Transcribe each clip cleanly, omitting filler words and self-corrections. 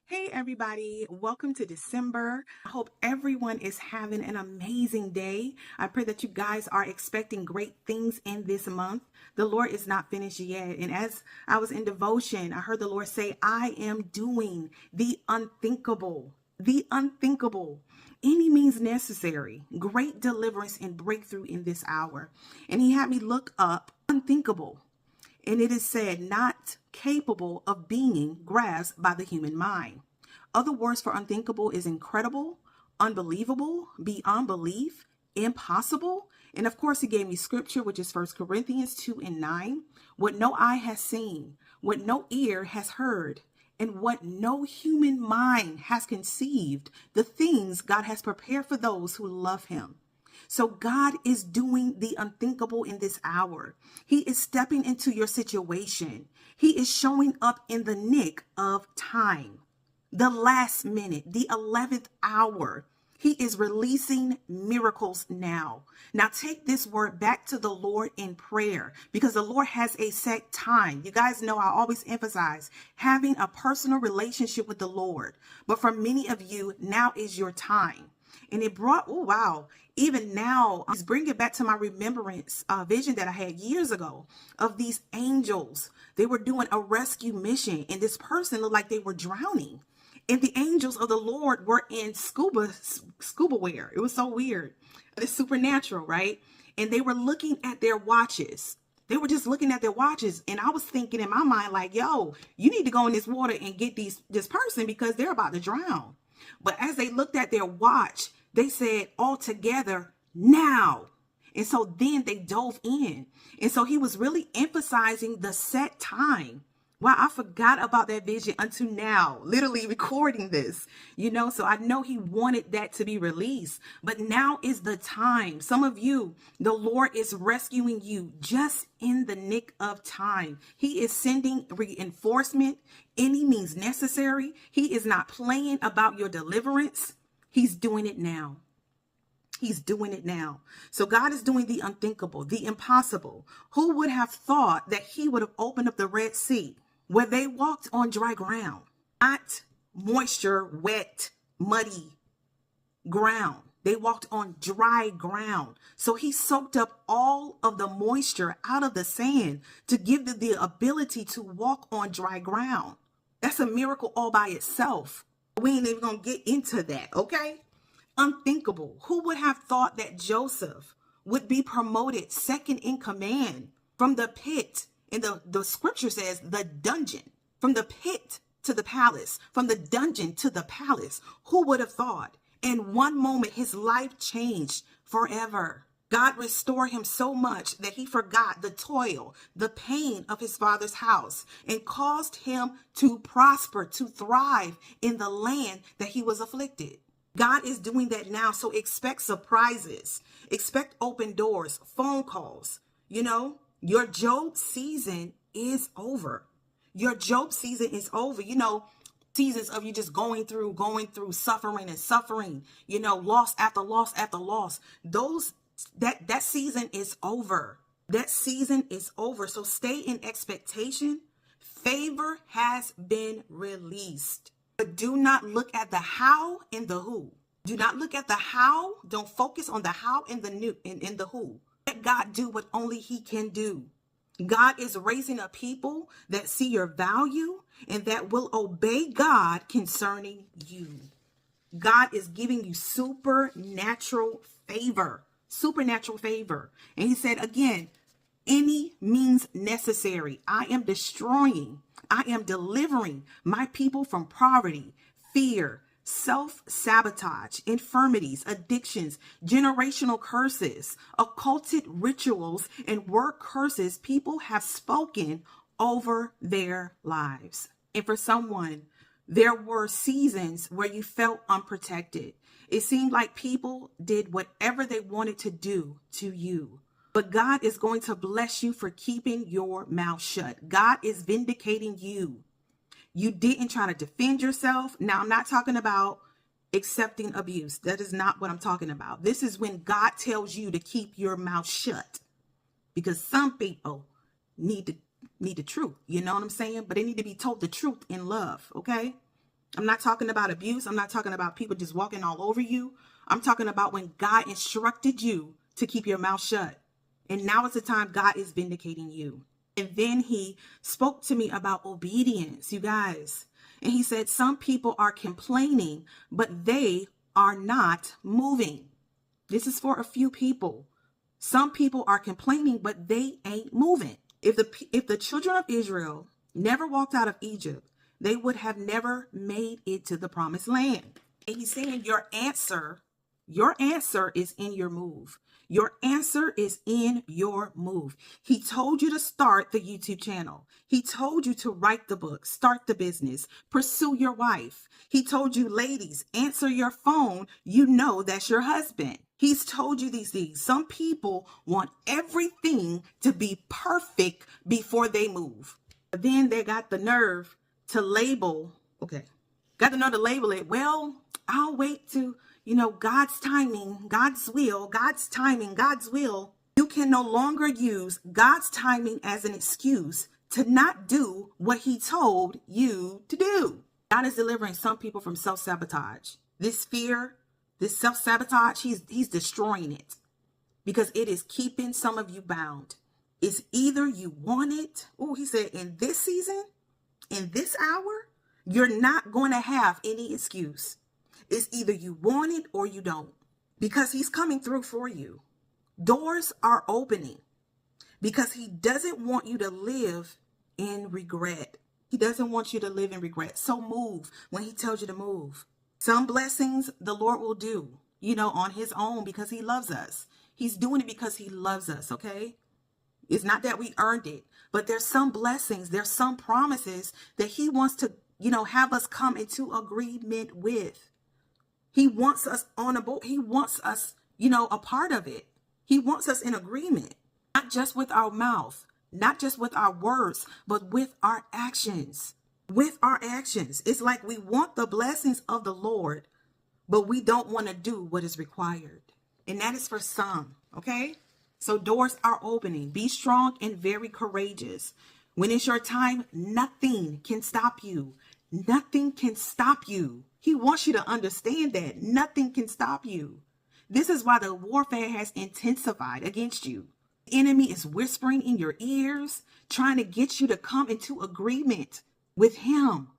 Hey everybody, welcome to December. I hope everyone is having an amazing day. I pray that you guys are expecting great things in this month. The Lord is not finished yet. And as I was in devotion, I heard the Lord say, I am doing the unthinkable. The unthinkable. Any means necessary. Great deliverance and breakthrough in this hour. And he had me look up unthinkable. And it is said, not capable of being grasped by the human mind. Other words for unthinkable is incredible, unbelievable, beyond belief, impossible. And of course, he gave me scripture, which is 1 Corinthians 2:9. What no eye has seen, what no ear has heard, and what no human mind has conceived, the things God has prepared for those who love him. So God is doing the unthinkable in this hour. He is stepping into your situation. He is showing up in the nick of time, the last minute, the 11th hour. He is releasing miracles now. Now take this word back to the Lord in prayer, because the Lord has a set time. You guys know I always emphasize having a personal relationship with the Lord. But for many of you, now is your time. And it brought, oh, wow, even now, it's bringing back to my remembrance a vision that I had years ago of these angels. They were doing a rescue mission, and this person looked like they were drowning. And the angels of the Lord were in scuba wear. It was so weird. It's supernatural, right? And they were looking at their watches. They were just looking at their watches. And I was thinking in my mind, like, yo, you need to go in this water and get this person because they're about to drown. But as they looked at their watch, they said, all together now. And so then they dove in. And so he was really emphasizing the set time. Wow, I forgot about that vision until now, literally recording this, so I know he wanted that to be released, but now is the time. Some of you, the Lord is rescuing you just in the nick of time. He is sending reinforcement, any means necessary. He is not playing about your deliverance. He's doing it now. He's doing it now. So God is doing the unthinkable, the impossible. Who would have thought that he would have opened up the Red Sea where they walked on dry ground, not moisture, wet, muddy ground. They walked on dry ground. So he soaked up all of the moisture out of the sand to give them the ability to walk on dry ground. That's a miracle all by itself. We ain't even gonna get into that, okay? Unthinkable. Who would have thought that Joseph would be promoted second in command from the pit? And the scripture says the dungeon, from the pit to the palace, from the dungeon to the palace. Who would have thought? In one moment, his life changed forever. God restored him so much that he forgot the toil, the pain of his father's house, and caused him to prosper, to thrive in the land that he was afflicted. God is doing that now. So expect surprises, expect open doors, phone calls, Your Job season is over. Your Job season is over. Seasons of you just going through suffering and suffering, loss after loss after loss. That season is over. That season is over. So stay in expectation. Favor has been released. But do not look at the how and the who. Do not look at the how. Don't focus on the how and the who. Let God do what only he can do. God is raising up people that see your value and that will obey God concerning you. God is giving you supernatural favor. Supernatural favor. And he said again, any means necessary. I am destroying. I am delivering my people from poverty, fear, self-sabotage, infirmities, addictions, generational curses, occulted rituals, and word curses people have spoken over their lives. And for someone, there were seasons where you felt unprotected. It seemed like people did whatever they wanted to do to you. But God is going to bless you for keeping your mouth shut. God is vindicating you. You didn't try to defend yourself. Now, I'm not talking about accepting abuse. That is not what I'm talking about. This is when God tells you to keep your mouth shut, because some people need the truth. You know what I'm saying? But they need to be told the truth in love. Okay. I'm not talking about abuse. I'm not talking about people just walking all over you. I'm talking about when God instructed you to keep your mouth shut. And now is the time God is vindicating you. And then he spoke to me about obedience, you guys. And he said, some people are complaining, but they are not moving. This is for a few people. Some people are complaining, but they ain't moving. If the children of Israel never walked out of Egypt, they would have never made it to the promised land. And he's saying your answer is in your move. Your answer is in your move. He told you to start the YouTube channel. He told you to write the book, start the business, pursue your wife. He told you, ladies, answer your phone. You know that's your husband. He's told you these things. Some people want everything to be perfect before they move. But then they got the nerve to label, it. Well, I'll wait to, God's timing, God's will, God's timing, God's will. You can no longer use God's timing as an excuse to not do what he told you to do. God is delivering some people from self-sabotage. This fear, this self-sabotage, he's destroying it because it is keeping some of you bound. It's either you want it. Oh, he said in this season, in this hour, you're not going to have any excuse. It's either you want it or you don't, because he's coming through for you. Doors are opening because he doesn't want you to live in regret. He doesn't want you to live in regret. So move when he tells you to move. Some blessings the Lord will do, on his own because he loves us. He's doing it because he loves us, okay? It's not that we earned it, but there's some blessings, there's some promises that he wants to, have us come into agreement with. He wants us on a boat. He wants us, a part of it. He wants us in agreement, not just with our mouth, not just with our words, but with our actions. With our actions. It's like we want the blessings of the Lord, but we don't want to do what is required. And that is for some, okay? So doors are opening. Be strong and very courageous. When it's your time, nothing can stop you. Nothing can stop you. He wants you to understand that nothing can stop you. This is why the warfare has intensified against you. The enemy is whispering in your ears, trying to get you to come into agreement with him.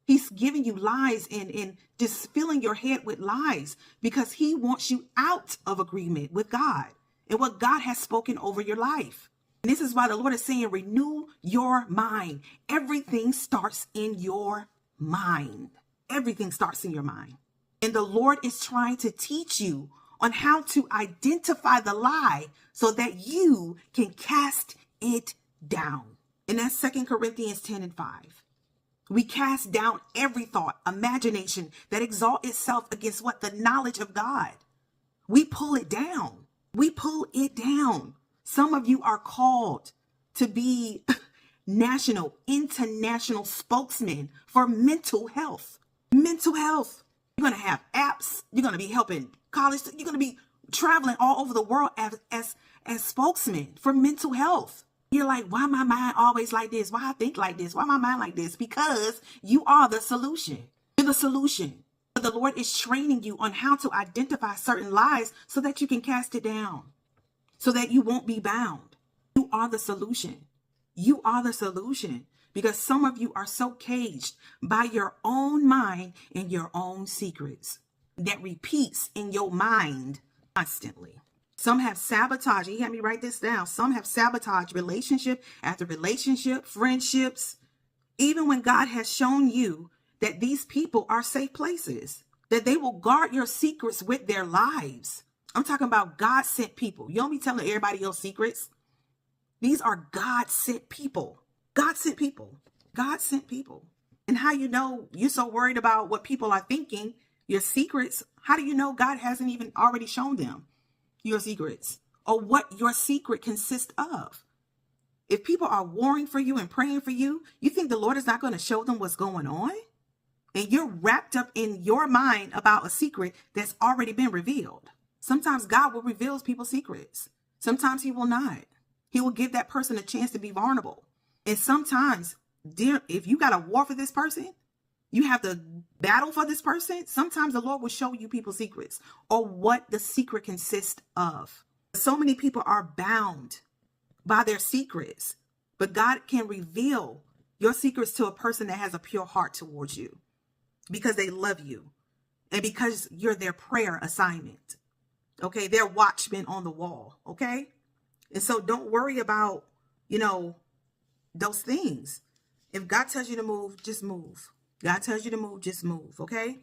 He's giving you lies and just filling your head with lies because he wants you out of agreement with God and what God has spoken over your life. And this is why the Lord is saying, renew your mind. Everything starts in your mind. Everything starts in your mind. And the Lord is trying to teach you on how to identify the lie so that you can cast it down. And that's 2 Corinthians 10:5. We cast down every thought, imagination that exalts itself against what? The knowledge of God. We pull it down. We pull it down. Some of you are called to be national, international spokesmen for mental health. Mental health. You're going to have apps. You're going to be helping college. You're going to be traveling all over the world as spokesmen for mental health. You're like, why my mind always like this? Why I think like this? Why my mind like this? Because you are the solution. You're the solution. But the Lord is training you on how to identify certain lies so that you can cast it down, so that you won't be bound. You are the solution. You are the solution, because some of you are so caged by your own mind and your own secrets that repeats in your mind constantly. Some have sabotaged. You had me write this down. Some have sabotaged relationship after relationship, friendships, even when God has shown you that these people are safe places, that they will guard your secrets with their lives. I'm talking about God sent people. You don't be telling everybody your secrets. These are God sent people. God sent people. God sent people. And how you know you're so worried about what people are thinking, your secrets? How do you know God hasn't even already shown them your secrets or what your secret consists of? If people are warring for you and praying for you, you think the Lord is not going to show them what's going on? And you're wrapped up in your mind about a secret that's already been revealed. Sometimes God will reveal people's secrets. Sometimes he will not. He will give that person a chance to be vulnerable. And sometimes, dear, if you got a war for this person, You have to battle for this person. Sometimes the Lord will show you people's secrets or what the secret consists of. So many people are bound by their secrets, but God can reveal your secrets to a person that has a pure heart towards you because they love you and because you're their prayer assignment. Okay, they're watchmen on the wall. Okay, and so don't worry about, those things. If God tells you to move, just move. God tells you to move, just move. Okay.